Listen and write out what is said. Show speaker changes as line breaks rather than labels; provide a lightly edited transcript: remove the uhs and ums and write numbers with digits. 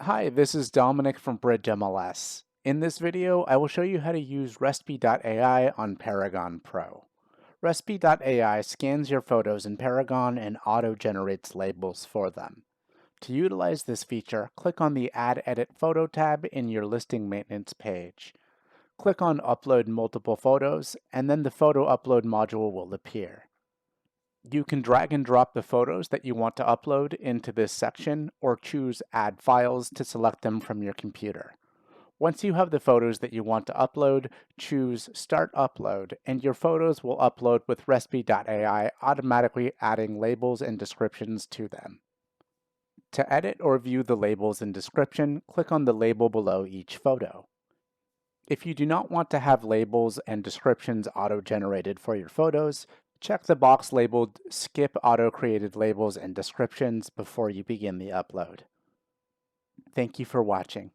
Hi, this is Dominic from Bridge MLS. In this video, I will show you how to use RESTB.AI on Paragon Pro. RESTB.AI scans your photos in Paragon and auto-generates labels for them. To utilize this feature, click on the Add Edit Photo tab in your listing maintenance page. Click on Upload Multiple Photos, and then the Photo Upload module will appear. You can drag and drop the photos that you want to upload into this section or choose Add Files to select them from your computer. Once you have the photos that you want to upload, choose Start Upload, and your photos will upload with RESTB.AI automatically adding labels and descriptions to them. To edit or view the labels and description, click on the label below each photo. If you do not want to have labels and descriptions auto-generated for your photos, check the box labeled Skip Auto-Created Labels and Descriptions before you begin the upload. Thank you for watching.